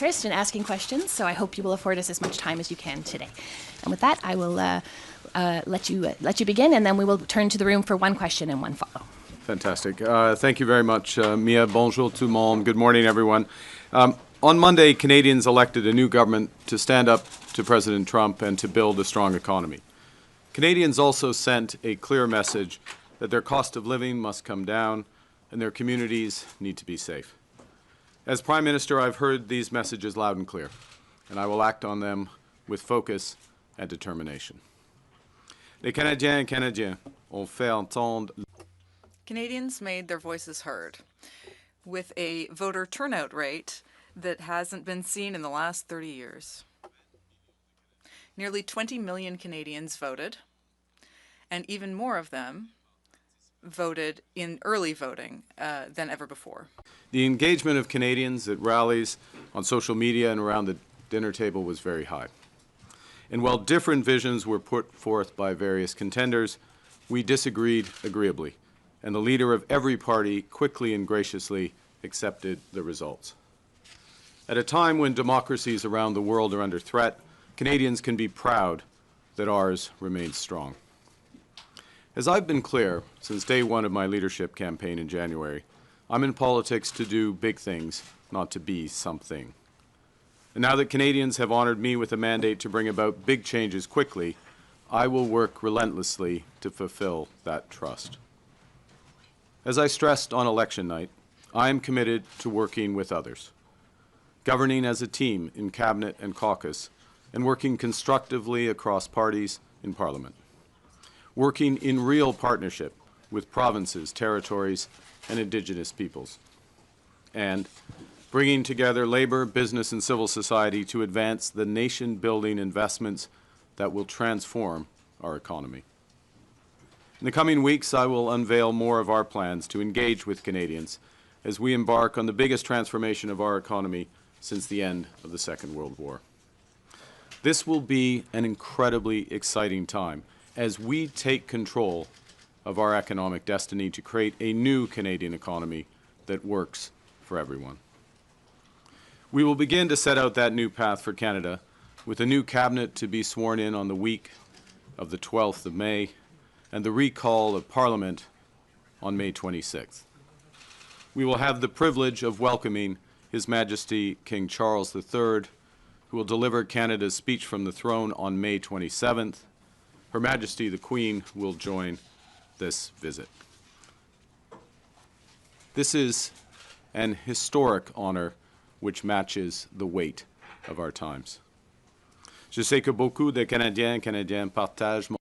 interest in asking questions, so I hope you will afford us as much time as you can today. And with that, I will let you begin, and then we will turn to the room for one question and one follow. Fantastic. Thank you very much, Mia. Bonjour tout le monde. Good morning, everyone. On Monday, Canadians elected a new government to stand up to President Trump and to build a strong economy. Canadians also sent a clear message that their cost of living must come down and their communities need to be safe. As Prime Minister, I've heard these messages loud and clear, and I will act on them with focus and determination. Les Canadiens et Canadiennes ont fait entendre. Canadians made their voices heard with a voter turnout rate that hasn't been seen in the last 30 years. Nearly 20 million Canadians voted, and even more of them voted in early voting than ever before. The engagement of Canadians at rallies, on social media, and around the dinner table was very high. And while different visions were put forth by various contenders, we disagreed agreeably, and the leader of every party quickly and graciously accepted the results. At a time when democracies around the world are under threat, Canadians can be proud that ours remains strong. As I've been clear since day one of my leadership campaign in January, I'm in politics to do big things, not to be something. And now that Canadians have honored me with a mandate to bring about big changes quickly, I will work relentlessly to fulfill that trust. As I stressed on election night, I am committed to working with others, governing as a team in Cabinet and caucus, and working constructively across parties in Parliament, working in real partnership with provinces, territories, and Indigenous peoples, and bringing together labor, business, and civil society to advance the nation-building investments that will transform our economy. In the coming weeks, I will unveil more of our plans to engage with Canadians as we embark on the biggest transformation of our economy since the end of the Second World War. This will be an incredibly exciting time as we take control of our economic destiny to create a new Canadian economy that works for everyone. We will begin to set out that new path for Canada with a new cabinet to be sworn in on the week of the 12th of May and the recall of Parliament on May 26th. We will have the privilege of welcoming His Majesty King Charles III, who will deliver Canada's speech from the throne on May 27th. Her Majesty the Queen will join this visit. This is an historic honor which matches the weight of our times. Je sais que beaucoup de Canadiens et Canadiennes partagent mon...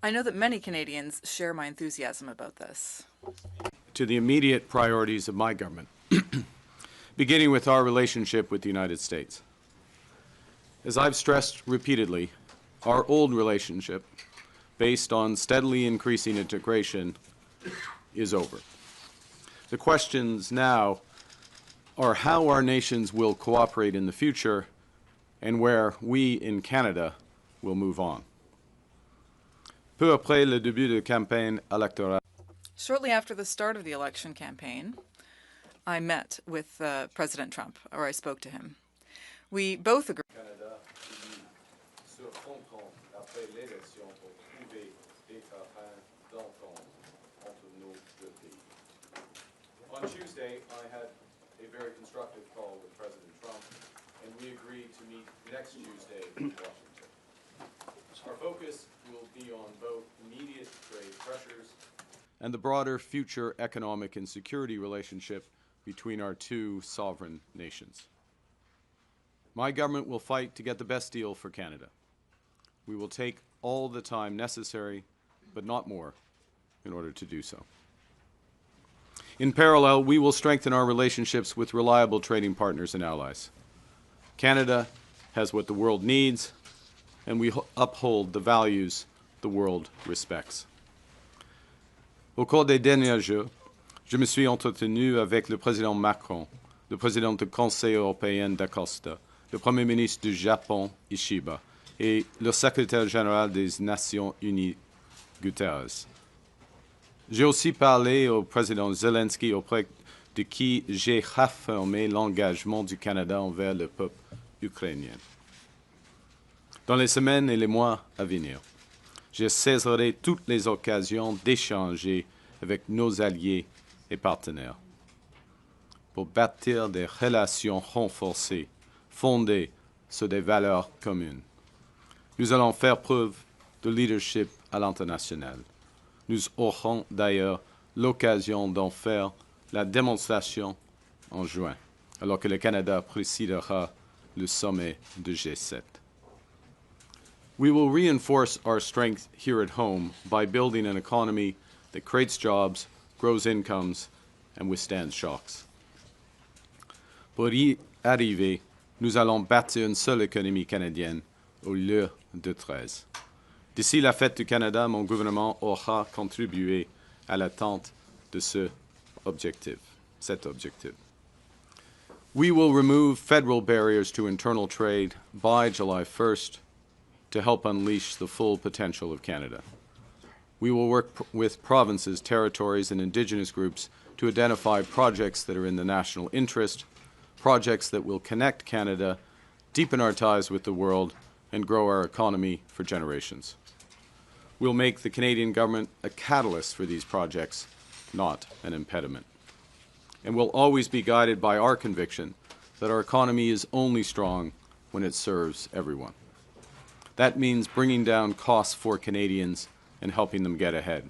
I know that many Canadians share my enthusiasm about this. To the immediate priorities of my government, beginning with our relationship with the United States. As I've stressed repeatedly, our old relationship, based on steadily increasing integration, is over. The questions now are how our nations will cooperate in the future and where we in Canada will move on. Peu après le début de campagne électorale. Shortly after the start of the election campaign, I met with President Trump, or I spoke to him. We both agreed. On Tuesday, I had a very constructive call with President Trump, and we agreed to meet next Tuesday in Washington. Our focus will be on both immediate trade pressures and the broader future economic and security relationship between our two sovereign nations. My government will fight to get the best deal for Canada. We will take all the time necessary, but not more, in order to do so. In parallel, we will strengthen our relationships with reliable trading partners and allies. Canada has what the world needs, and we uphold the values the world respects. Au cours des derniers jours, je me suis entretenu avec le président Macron, le président du Conseil européen d'Acosta, le Premier ministre du Japon, Ishiba, et le secrétaire général des Nations Unies, Guterres. J'ai aussi parlé au président Zelensky auprès de qui j'ai réaffirmé l'engagement du Canada envers le peuple ukrainien. Dans les semaines et les mois à venir, je saisirai toutes les occasions d'échanger avec nos alliés et partenaires pour bâtir des relations renforcées, fondées sur des valeurs communes. Nous allons faire preuve de leadership à l'international. Nous aurons d'ailleurs l'occasion d'en faire la démonstration en juin, alors que le Canada présidera le sommet de G7. We will reinforce our strength here at home by building an economy that creates jobs, grows incomes, and withstands shocks. Pour y arriver, nous allons bâtir une seule économie canadienne au lieu de 13. D'ici la fête du Canada, mon gouvernement aura contribué à l'atteinte de cet objectif. We will remove federal barriers to internal trade by July 1st to help unleash the full potential of Canada. We will work with provinces, territories, and Indigenous groups to identify projects that are in the national interest, projects that will connect Canada, deepen our ties with the world, and grow our economy for generations. We'll make the Canadian government a catalyst for these projects, not an impediment. And we'll always be guided by our conviction that our economy is only strong when it serves everyone. That means bringing down costs for Canadians and helping them get ahead.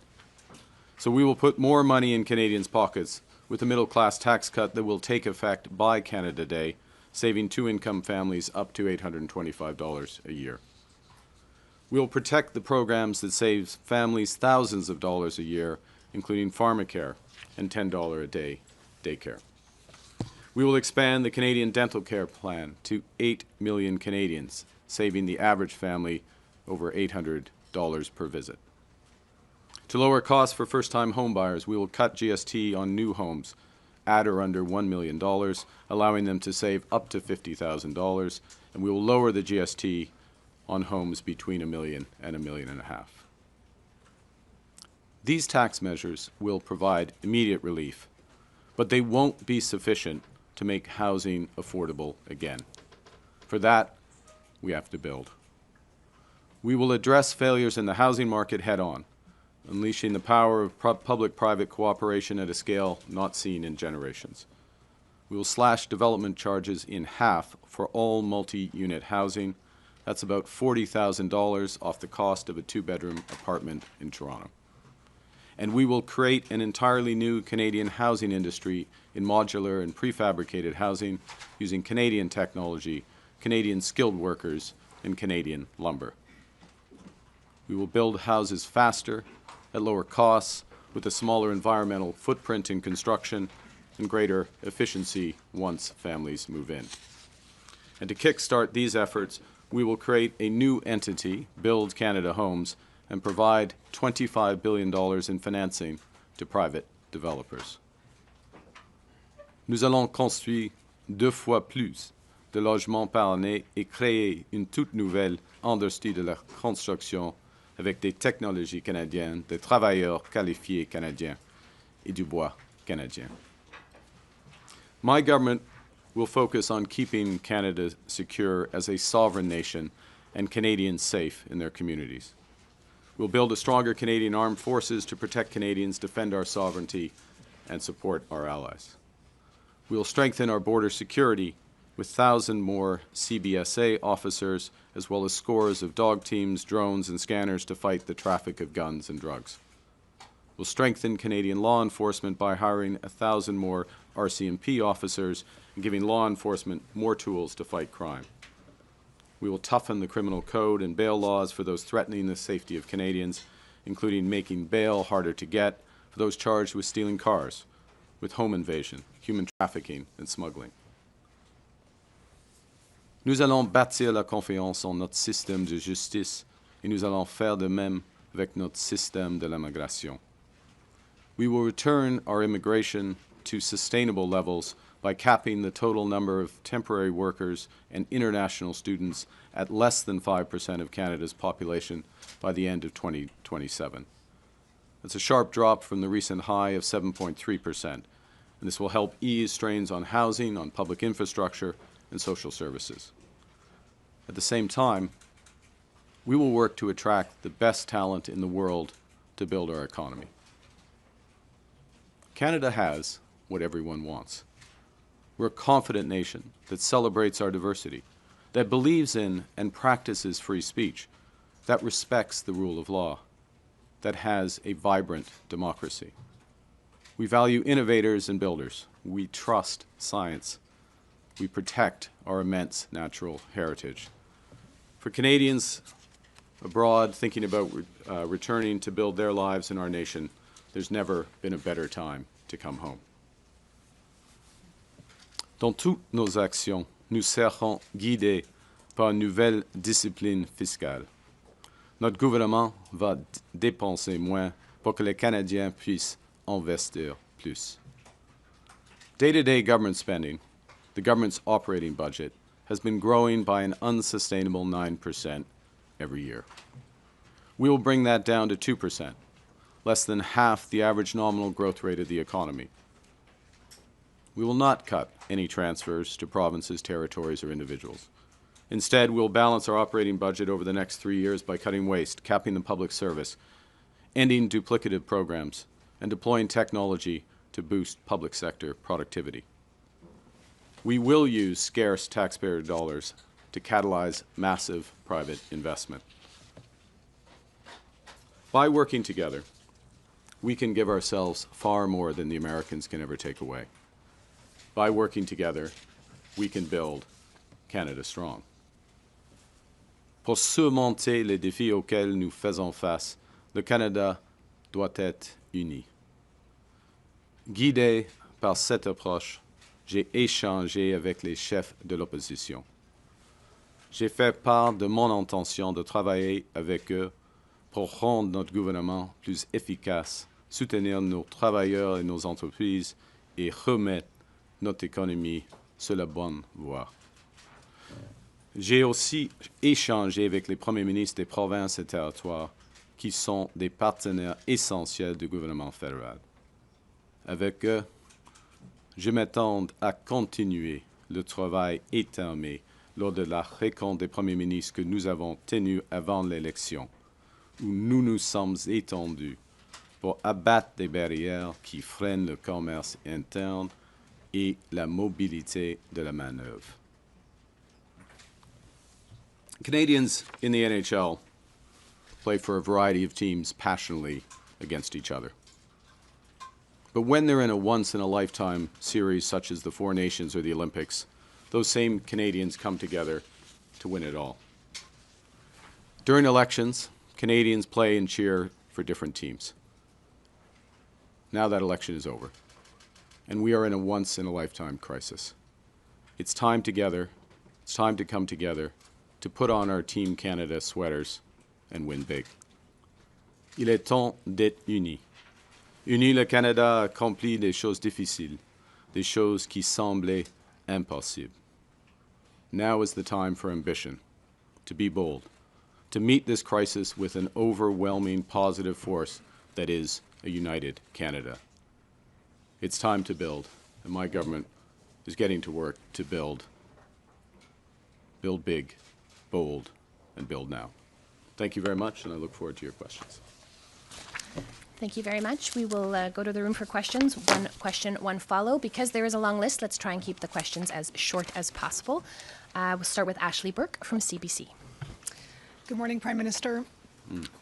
So we will put more money in Canadians' pockets with a middle-class tax cut that will take effect by Canada Day, saving two-income families up to $825 a year. We will protect the programs that save families thousands of dollars a year, including pharmacare and $10 a day daycare. We will expand the Canadian Dental Care Plan to 8 million Canadians, saving the average family over $800 per visit. To lower costs for first-time homebuyers, we will cut GST on new homes at or under $1 million, allowing them to save up to $50,000, and we will lower the GST on homes between $1 million and $1.5 million. These tax measures will provide immediate relief, but they won't be sufficient to make housing affordable again. For that, we have to build. We will address failures in the housing market head-on, unleashing the power of public-private cooperation at a scale not seen in generations. We will slash development charges in half for all multi-unit housing. That's about $40,000 off the cost of a two-bedroom apartment in Toronto. And we will create an entirely new Canadian housing industry in modular and prefabricated housing using Canadian technology, Canadian skilled workers, and Canadian lumber. We will build houses faster, at lower costs, with a smaller environmental footprint in construction and greater efficiency once families move in. And to kickstart these efforts, we will create a new entity, Build Canada Homes, and provide $25 billion in financing to private developers. Nous allons construire 2 fois plus de logements par année et créer une toute nouvelle industrie de la construction avec des technologies canadiennes, des travailleurs qualifiés canadiens et du bois canadien. My government will focus on keeping Canada secure as a sovereign nation and Canadians safe in their communities. We'll build a stronger Canadian armed forces to protect Canadians, defend our sovereignty, and support our allies. We'll strengthen our border security with 1,000 more CBSA officers, as well as scores of dog teams, drones, and scanners to fight the traffic of guns and drugs. We'll strengthen Canadian law enforcement by hiring 1,000 more RCMP officers and giving law enforcement more tools to fight crime. We will toughen the criminal code and bail laws for those threatening the safety of Canadians, including making bail harder to get for those charged with stealing cars, with home invasion, human trafficking, and smuggling. Nous allons bâtir la confiance en notre système de justice et nous allons faire de même avec notre système de l'immigration. We will return our immigration to sustainable levels by capping the total number of temporary workers and international students at less than 5% of Canada's population by the end of 2027. That's a sharp drop from the recent high of 7.3%, and this will help ease strains on housing, on public infrastructure, and social services. At the same time, we will work to attract the best talent in the world to build our economy. Canada has what everyone wants. We're a confident nation that celebrates our diversity, that believes in and practices free speech, that respects the rule of law, that has a vibrant democracy. We value innovators and builders. We trust science. We protect our immense natural heritage. For Canadians abroad thinking about returning to build their lives in our nation, there's never been a better time to come home. Dans toutes nos actions, nous serons guidés par une nouvelle discipline fiscale. Notre gouvernement va dépenser moins pour que les Canadiens puissent investir plus. Day-to-day government spending, the government's operating budget, has been growing by an unsustainable 9% every year. We will bring that down to 2%, less than half the average nominal growth rate of the economy. We will not cut any transfers to provinces, territories, or individuals. Instead, we'll balance our operating budget over the next 3 years by cutting waste, capping the public service, ending duplicative programs, and deploying technology to boost public sector productivity. We will use scarce taxpayer dollars to catalyze massive private investment. By working together, we can give ourselves far more than the Americans can ever take away. By working together, we can build Canada strong. Pour surmonter les défis auxquels nous faisons face, le Canada doit être uni. Guidé par cette approche, j'ai échangé avec les chefs de l'opposition. J'ai fait part de mon intention de travailler avec eux pour rendre notre gouvernement plus efficace, soutenir nos travailleurs et nos entreprises et remettre notre économie sur la bonne voie. J'ai aussi échangé avec les premiers ministres des provinces et territoires qui sont des partenaires essentiels du gouvernement fédéral. Avec eux, je m'attends à continuer le travail étamé lors de la rencontre des premiers ministres que nous avons tenue avant l'élection, où nous nous sommes étendus pour abattre des barrières qui freinent le commerce interne et la mobilité de la main-d'œuvre. Canadians in the NHL play for a variety of teams passionately against each other. But when they're in a once-in-a-lifetime series such as the Four Nations or the Olympics, those same Canadians come together to win it all. During elections, Canadians play and cheer for different teams. Now that election is over, and we are in a once-in-a-lifetime crisis. It's time together, it's time to come together to put on our Team Canada sweaters and win big. Il est temps d'être unis. Uni, le Canada a accompli des choses difficiles, des choses qui semblaient impossibles. Now is the time for ambition, to be bold, to meet this crisis with an overwhelming positive force that is a united Canada. It's time to build, and my government is getting to work to build big, bold, and build now. Thank you very much, and I look forward to your questions. Thank you very much. We will go to the room for questions. One question, one follow. Because there is a long list, let's try and keep the questions as short as possible. We'll start with Ashley Burke from CBC. Good morning, Prime Minister.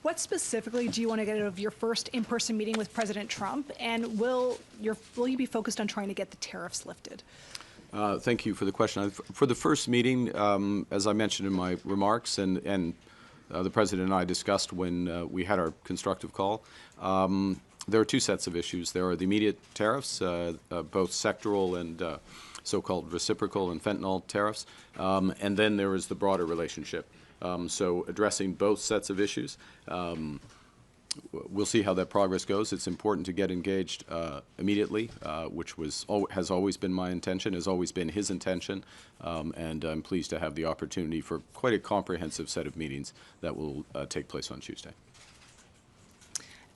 What specifically do you want to get out of your first in-person meeting with President Trump, and will you be focused on trying to get the tariffs lifted? Thank you for the question. For the first meeting, as I mentioned in my remarks, and the President and I discussed when we had our constructive call, there are two sets of issues. There are the immediate tariffs, both sectoral and so-called reciprocal and fentanyl tariffs, and then there is the broader relationship. So addressing both sets of issues. We'll see how that progress goes. It's important to get engaged immediately, which has always been my intention, has always been his intention, and I'm pleased to have the opportunity for quite a comprehensive set of meetings that will take place on Tuesday.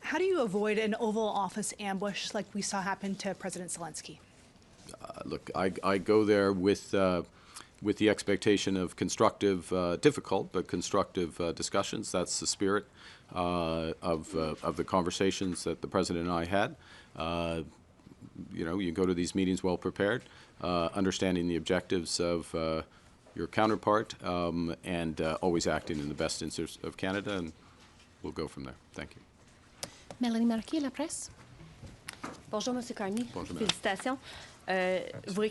How do you avoid an Oval Office ambush like we saw happen to President Zelensky? look, I go there with the expectation of constructive, difficult, but constructive discussions. That's the spirit of the conversations that the President and I had. You know, you go to these meetings well prepared, understanding the objectives of your counterpart, and always acting in the best interest of Canada, and we'll go from there. Thank you. Mélanie Marquis, La Presse. Bonjour, M. Carney. Bonjour, madame. Félicitations. Vous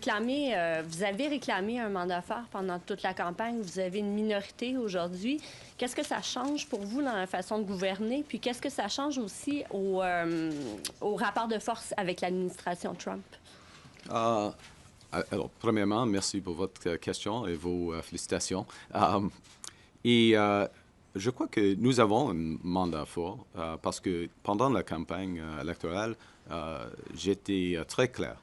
avez réclamé un mandat fort pendant toute la campagne. Vous avez une minorité aujourd'hui. Qu'est-ce que ça change pour vous dans la façon de gouverner? Puis qu'est-ce que ça change aussi au rapport de force avec l'administration Trump? Alors, premièrement, merci pour votre question et vos félicitations. Je crois que nous avons un mandat fort parce que pendant la campagne électorale, j'étais très clair.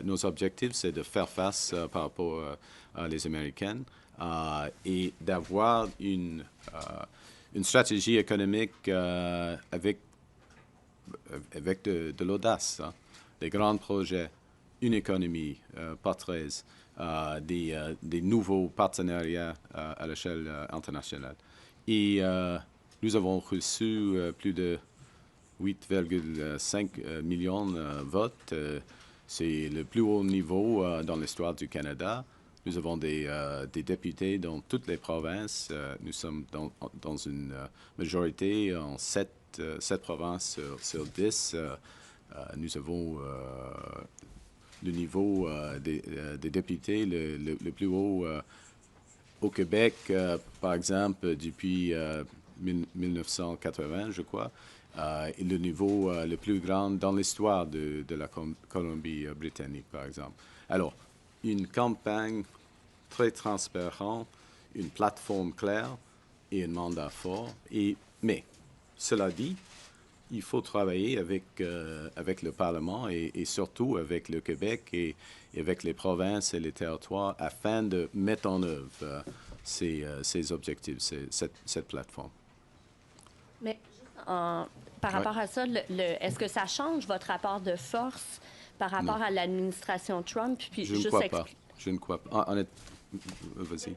Nos objectifs, c'est de faire face par rapport à les Américaines et d'avoir une stratégie économique avec de l'audace, hein, des grands projets, une économie, pas 13, des nouveaux partenariats à l'échelle internationale. Et nous avons reçu plus de 8,5 millions de votes. C'est le plus haut niveau dans l'histoire du Canada. Nous avons des députés dans toutes les provinces. Nous sommes dans une majorité en 7 provinces sur 10. Nous avons le niveau des députés le plus haut au Québec, par exemple, depuis 1980, je crois. Et le niveau le plus grand dans l'histoire de la Colombie-Britannique, par exemple. Alors, une campagne très transparente, une plateforme claire et un mandat fort. Mais, cela dit, il faut travailler avec le Parlement et surtout avec le Québec et avec les provinces et les territoires afin de mettre en œuvre ces objectifs, cette plateforme. Mais par rapport à ça, est-ce que ça change votre rapport de force par rapport à l'administration Trump? Puis Je ne crois pas. Je ne crois pas. Vas-y.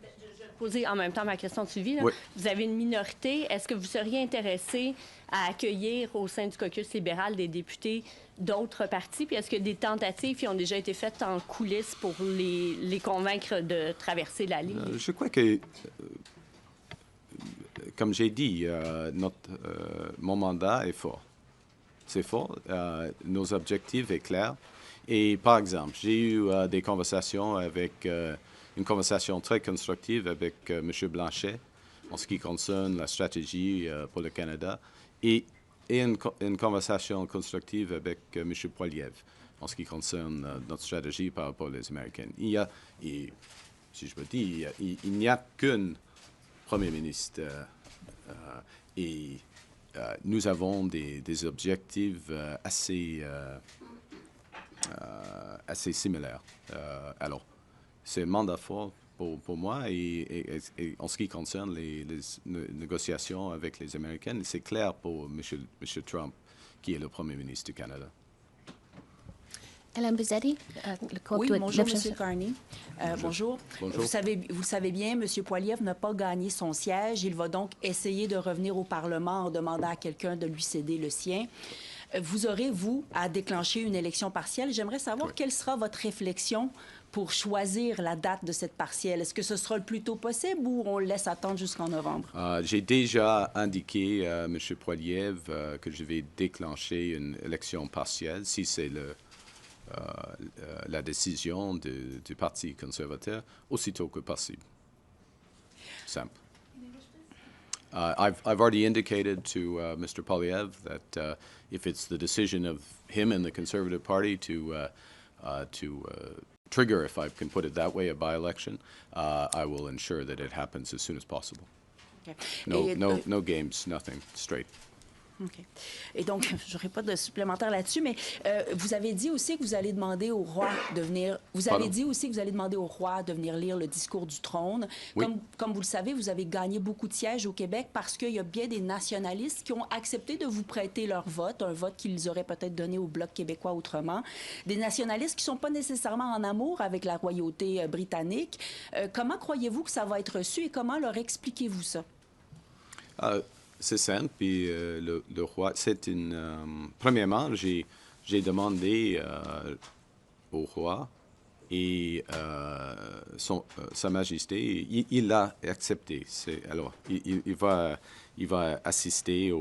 Poser en même temps ma question de suivi. Oui. Vous avez une minorité. Est-ce que vous seriez intéressé à accueillir au sein du caucus libéral des députés d'autres partis? Puis est-ce que des tentatives qui ont déjà été faites en coulisses pour les convaincre de traverser la ligne? Je crois que, comme j'ai dit, mon mandat est fort. C'est fort. Nos objectifs sont clairs. Et par exemple, j'ai eu des conversations une conversation très constructive avec M. Blanchet en ce qui concerne la stratégie pour le Canada et une conversation constructive avec M. Poilievre en ce qui concerne notre stratégie par rapport aux Américaines. Si je me dis, il n'y a qu'un Premier ministre et nous avons des objectifs assez similaires. Alors, c'est un mandat fort pour moi et en ce qui concerne les négociations avec les Américaines, c'est clair pour M. Trump, qui est le Premier ministre du Canada. Hélène Buzzetti, oui, bonjour, M. Carney. Bonjour. Bonjour. Vous le savez bien, M. Poilievre n'a pas gagné son siège. Il va donc essayer de revenir au Parlement en demandant à quelqu'un de lui céder le sien. Vous aurez, vous, à déclencher une élection partielle. J'aimerais savoir quelle sera votre réflexion pour choisir la date de cette partielle. Est-ce que ce sera le plus tôt possible ou on le laisse attendre jusqu'en novembre? J'ai déjà indiqué à M. Poilievre que je vais déclencher une élection partielle si c'est la décision du Parti conservateur aussitôt que possible. Simple. I've already indicated to Mr. Poilievre that if it's the decision of him and the Conservative Party to trigger, if I can put it that way, a by-election, I will ensure that it happens as soon as possible. Okay. No games, nothing, straight. OK. Et donc, je n'aurai pas de supplémentaire là-dessus, mais vous avez dit aussi que vous allez demander au roi de venir. Vous avez dit aussi que vous allez demander au roi de venir lire le discours du trône. Oui. Comme vous le savez, vous avez gagné beaucoup de sièges au Québec parce qu'il y a bien des nationalistes qui ont accepté de vous prêter leur vote, un vote qu'ils auraient peut-être donné au Bloc québécois autrement. Des nationalistes qui ne sont pas nécessairement en amour avec la royauté britannique. Comment croyez-vous que ça va être reçu et comment leur expliquez-vous ça? C'est simple, puis le roi, c'est une... premièrement, j'ai demandé au roi et Sa Majesté, il l'a accepté. Alors, il va assister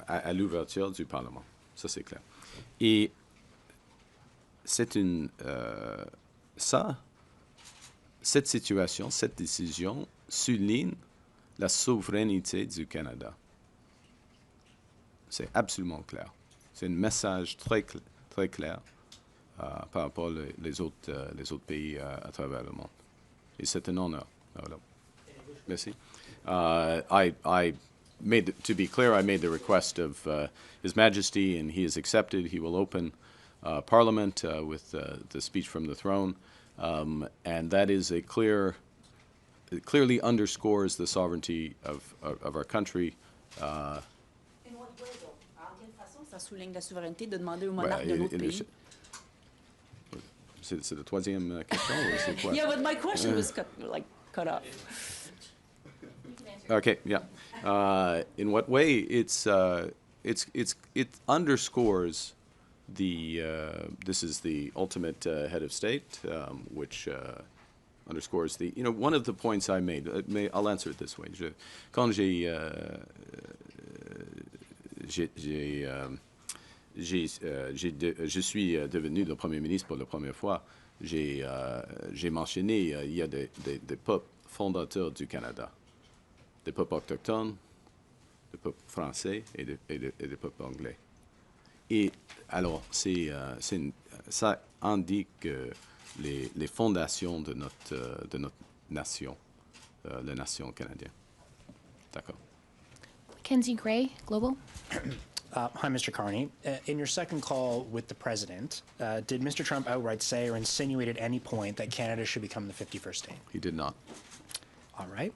à l'ouverture du Parlement. Ça, c'est clair. Et c'est cette situation, cette décision souligne la souveraineté du Canada. C'est absolument clair. C'est un message très clair par rapport aux autres pays à travers le monde. Et c'est un honneur. Voilà. Merci. To be clear, I made the request of His Majesty, and he has accepted. He will open Parliament with the speech from the throne, and that is it clearly underscores the sovereignty of our country. En quelle façon ça souligne la souveraineté de demander au monarque de notre pays? C'est la troisième question ou c'est quoi? Yeah, but my question was cut off. Okay, yeah. In what way? It underscores this is the ultimate head of state, which underscores one of the points I made. I'll answer it this way. Quand je suis devenu le Premier ministre pour la première fois, j'ai mentionné il y a des peuples fondateurs du Canada, des peuples autochtones, des peuples français et des peuples anglais. Et alors, ça indique les fondations de notre nation, la nation canadienne. D'accord. Kenzie Gray, Global. Hi, Mr. Carney. In your second call with the president, did Mr. Trump outright say or insinuate at any point that Canada should become the 51st state? He did not. All right.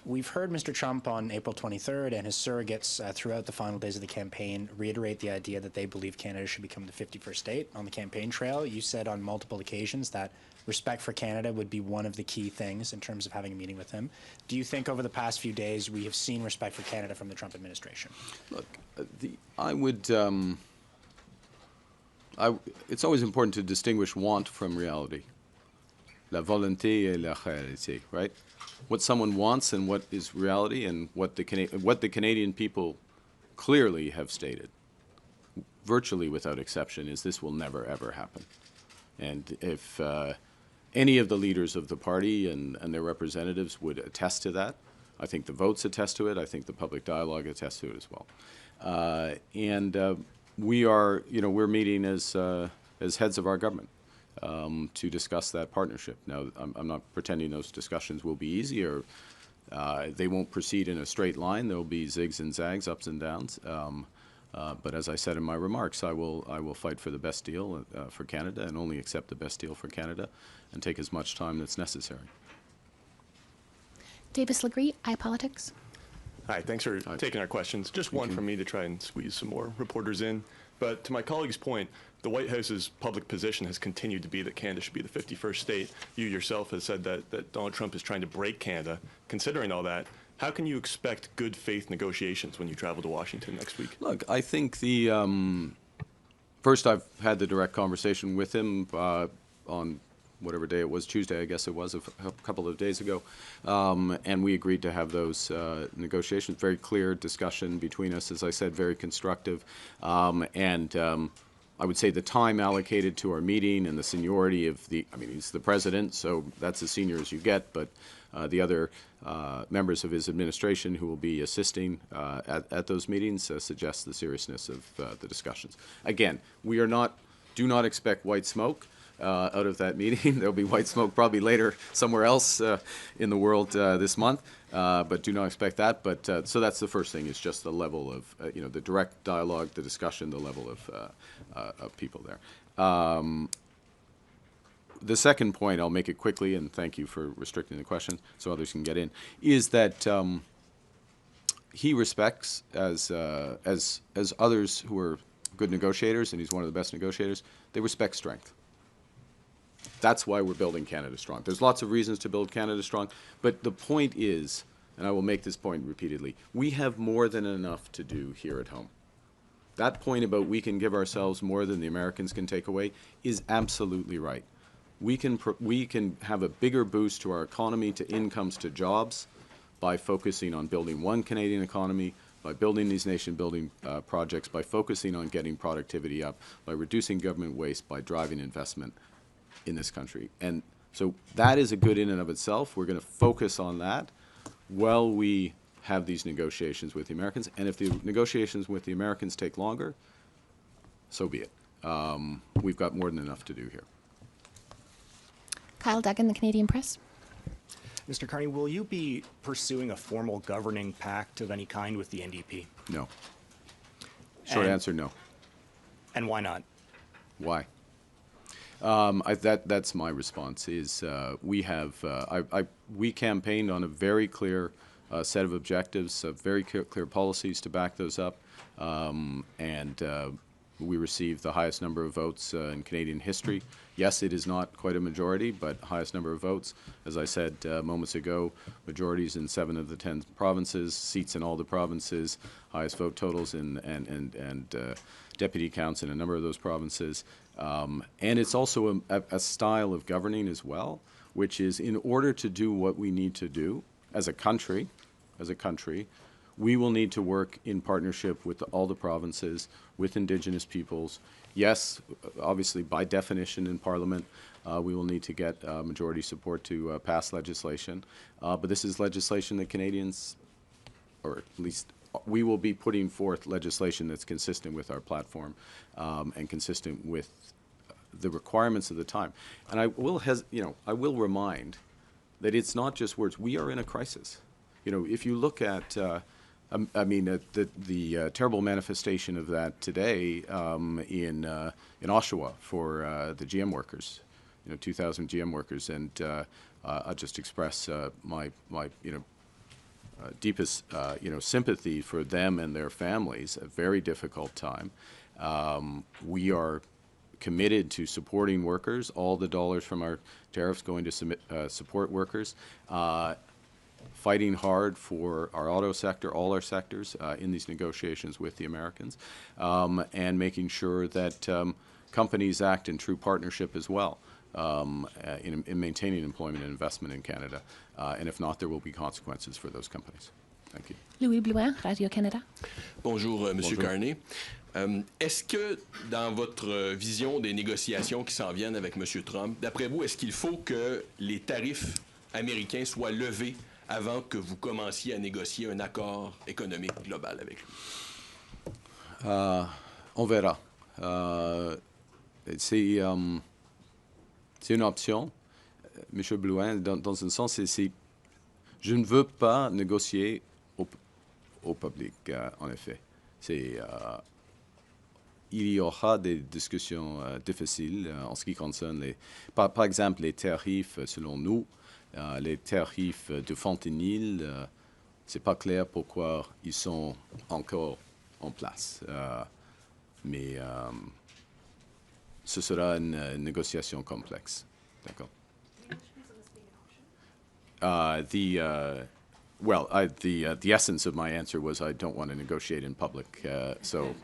We've heard Mr. Trump on April 23rd and his surrogates throughout the final days of the campaign reiterate the idea that they believe Canada should become the 51st state. On the campaign trail, you said on multiple occasions that respect for Canada would be one of the key things in terms of having a meeting with him. Do you think over the past few days we have seen respect for Canada from the Trump administration? Look, it's always important to distinguish want from reality. La volonté et la réalité, right? What someone wants and what is reality, and what the Canadian people clearly have stated, virtually without exception, is this will never, ever happen. And if any of the leaders of the party and their representatives would attest to that, I think the votes attest to it. I think the public dialogue attests to it as well. We're meeting as heads of our government to discuss that partnership. Now, I'm not pretending those discussions will be easy, or they won't proceed in a straight line. There will be zigs and zags, ups and downs. But as I said in my remarks, I will fight for the best deal for Canada, and only accept the best deal for Canada, and take as much time that's necessary. Davis Legree, iPolitics. Hi, thanks for taking our questions. Just one from me to try and squeeze some more reporters in. But to my colleague's point, the White House's public position has continued to be that Canada should be the 51st state. You yourself have said that Donald Trump is trying to break Canada. Considering all that, how can you expect good faith negotiations when you travel to Washington next week? Look, I think first I've had the direct conversation with him on whatever day it was, Tuesday, I guess it was, a couple of days ago. And we agreed to have those negotiations. Very clear discussion between us, as I said, very constructive. I would say the time allocated to our meeting and the seniority of he's the president, so that's as senior as you get, but the other members of his administration who will be assisting at those meetings suggests the seriousness of the discussions. Again, do not expect white smoke out of that meeting. There'll be white smoke probably later somewhere else in the world this month. but do not expect that. But so that's the first thing, is just the level of, the direct dialogue, the discussion, the level of people there. The second point, I'll make it quickly, and thank you for restricting the question so others can get in, is that he respects, as others who are good negotiators, and he's one of the best negotiators, they respect strength. That's why we're building Canada strong. There's lots of reasons to build Canada strong, but the point is, and I will make this point repeatedly, we have more than enough to do here at home. That point about we can give ourselves more than the Americans can take away is absolutely right. We can have a bigger boost to our economy, to incomes, to jobs, by focusing on building one Canadian economy, by building these nation-building projects, by focusing on getting productivity up, by reducing government waste, by driving investment in this country. And so that is a good in and of itself. We're going to focus on that while we have these negotiations with the Americans. And if the negotiations with the Americans take longer, so be it. We've got more than enough to do here. Kyle Duggan, the Canadian Press. Mr. Carney, will you be pursuing a formal governing pact of any kind with the NDP? No. Short answer, no. And why not? Why? That's my response. Is we campaigned on a very clear set of objectives, very clear policies to back those up, and we received the highest number of votes in Canadian history. Yes, it is not quite a majority, but highest number of votes. As I said moments ago, majorities in 7 of the 10 provinces, seats in all the provinces, highest vote totals and deputy counts in a number of those provinces. And it's also a style of governing as well, which is, in order to do what we need to do as a country, we will need to work in partnership with all the provinces, with Indigenous peoples. Yes, obviously, by definition in Parliament, we will need to get majority support to pass legislation. But this is legislation that Canadians, or at least we will be putting forth legislation that's consistent with our platform and consistent with the requirements of the time. And I will remind that it's not just words. We are in a crisis. If you look at the terrible manifestation of that today in Oshawa for the GM workers, 2,000 GM workers, and I'll just express my deepest sympathy for them and their families. A very difficult time. We are committed to supporting workers. All the dollars from our tariffs going to support workers. Fighting hard for our auto sector, all our sectors, in these negotiations with the Americans, and making sure that companies act in true partnership as well in maintaining employment and investment in Canada. And if not, there will be consequences for those companies. Thank you. Louis Blouin, Radio-Canada. Bonjour, Monsieur Carney. Est-ce que, dans votre vision des négociations qui s'en viennent avec Monsieur Trump, d'après vous, est-ce qu'il faut que les tarifs américains soient levés avant que vous commenciez à négocier un accord économique global avec lui? On verra. C'est une option, M. Blouin, dans un sens, je ne veux pas négocier au public, en effet. Il y aura des discussions difficiles en ce qui concerne, par exemple, les tarifs, selon nous. Les tarifs de fentanyl, c'est pas clair pourquoi ils sont encore en place. Mais ce sera une négociation complexe. D'accord. The essence of my answer was I don't want to negotiate in public, so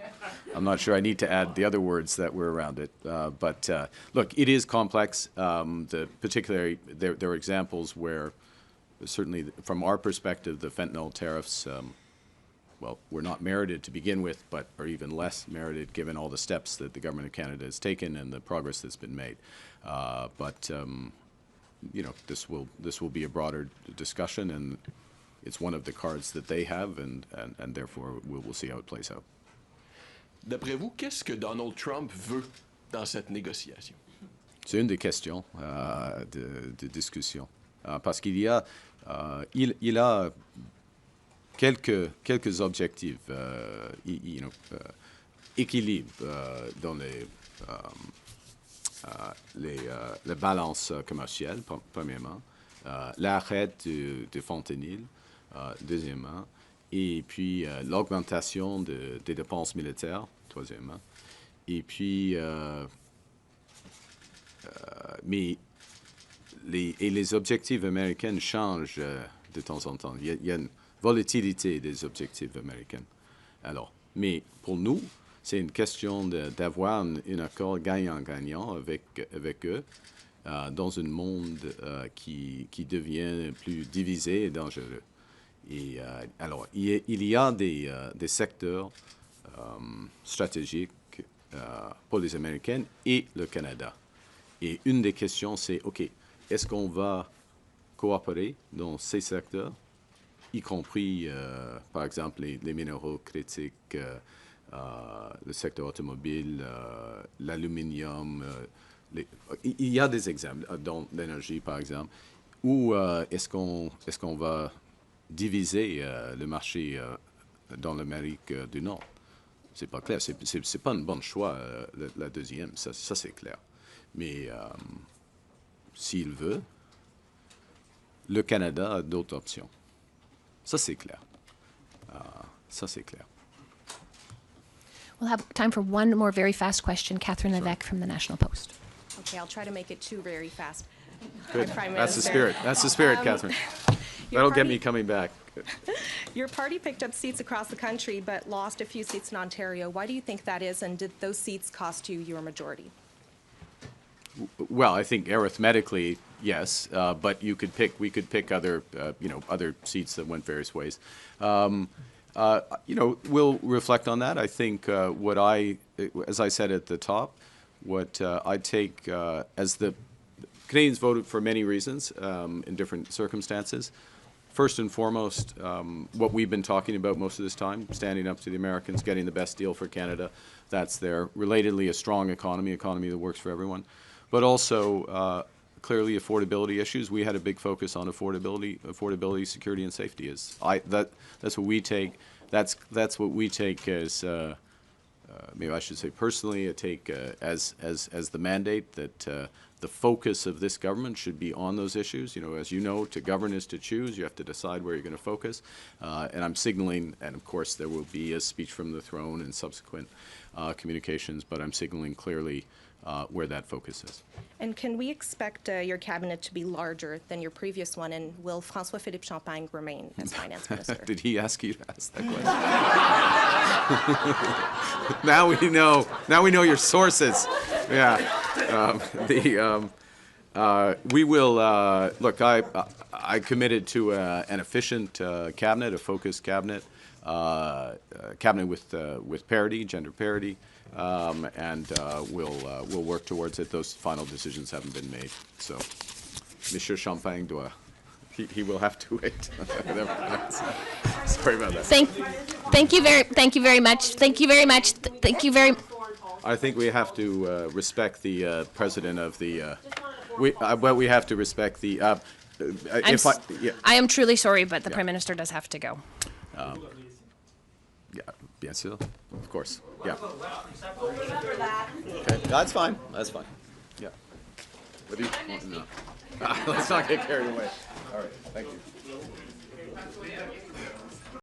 I'm not sure I need to add the other words that were around it. But look, it is complex. Particularly, there are examples where, certainly from our perspective, the fentanyl tariffs, were not merited to begin with, but are even less merited given all the steps that the government of Canada has taken and the progress that's been made. This will be a broader discussion, and it's one of the cards that they have, and therefore we'll see how it plays out. D'après vous, qu'est-ce que Donald Trump veut dans cette négociation? C'est une des questions de discussion. Parce qu'il y a, il a quelques objectifs, équilibre dans les balances commerciales, premièrement, l'arrêt de fentanyl, deuxièmement, et puis l'augmentation des dépenses militaires, troisièmement, et puis mais les objectifs américains changent de temps en temps. Il y a une volatilité des objectifs américains. Alors, mais pour nous, c'est une question d'avoir un accord gagnant-gagnant avec eux dans un monde qui devient plus divisé et dangereux. Et alors, il y a des secteurs stratégiques pour les Américains et le Canada. Et une des questions, c'est, OK, est-ce qu'on va coopérer dans ces secteurs, y compris, par exemple, les minéraux critiques, le secteur automobile, l'aluminium. Il y a des exemples dans l'énergie, par exemple, où est-ce qu'on va diviser le marché dans l'Amérique du Nord? C'est pas clair. C'est pas un bon choix, la deuxième. Ça c'est clair. Mais s'il veut, le Canada a d'autres options. Ça, c'est clair. Ça, c'est clair. We'll have time for one more very fast question. Catherine Levesque from the National Post. Okay, I'll try to make it two very fast. Good. Prime That's the Minister. spirit. That's the spirit, Catherine. That'll get me coming back. Your party picked up seats across the country but lost a few seats in Ontario. Why do you think that is, and did those seats cost you your majority? Well, I think arithmetically, yes, but we could pick other seats that went various ways. We'll reflect on that. I think as I said at the top, what I take as the Canadians voted for many reasons in different circumstances. First and foremost, what we've been talking about most of this time, standing up to the Americans, getting the best deal for Canada. That's there. Relatedly, a strong economy that works for everyone. But also, clearly, affordability issues. We had a big focus on affordability, security, and safety. That's what we take. That's what we take as maybe I should say personally. I take as the mandate that the focus of this government should be on those issues. As you know, to govern is to choose. You have to decide where you're going to focus. And I'm signaling, and of course there will be a speech from the throne and subsequent communications. But I'm signaling clearly where that focus is. And can we expect your cabinet to be larger than your previous one, and will François-Philippe Champagne remain as finance minister? Did he ask you to ask that question? Now we know your sources. Yeah. We will look. I committed to an efficient cabinet, a focused cabinet, cabinet with parity, gender parity. And we'll work towards it. Those final decisions haven't been made. So, Monsieur Champagne he will have to wait. Sorry about that. Thank you very much. I think we have to respect the president of the. We have to respect the. I am truly sorry, but the Prime Minister does have to go. Yeah, bien sûr, of course. Yeah. Okay, that's fine. Yeah. What do you? No. Let's not get carried away. All right. Thank you.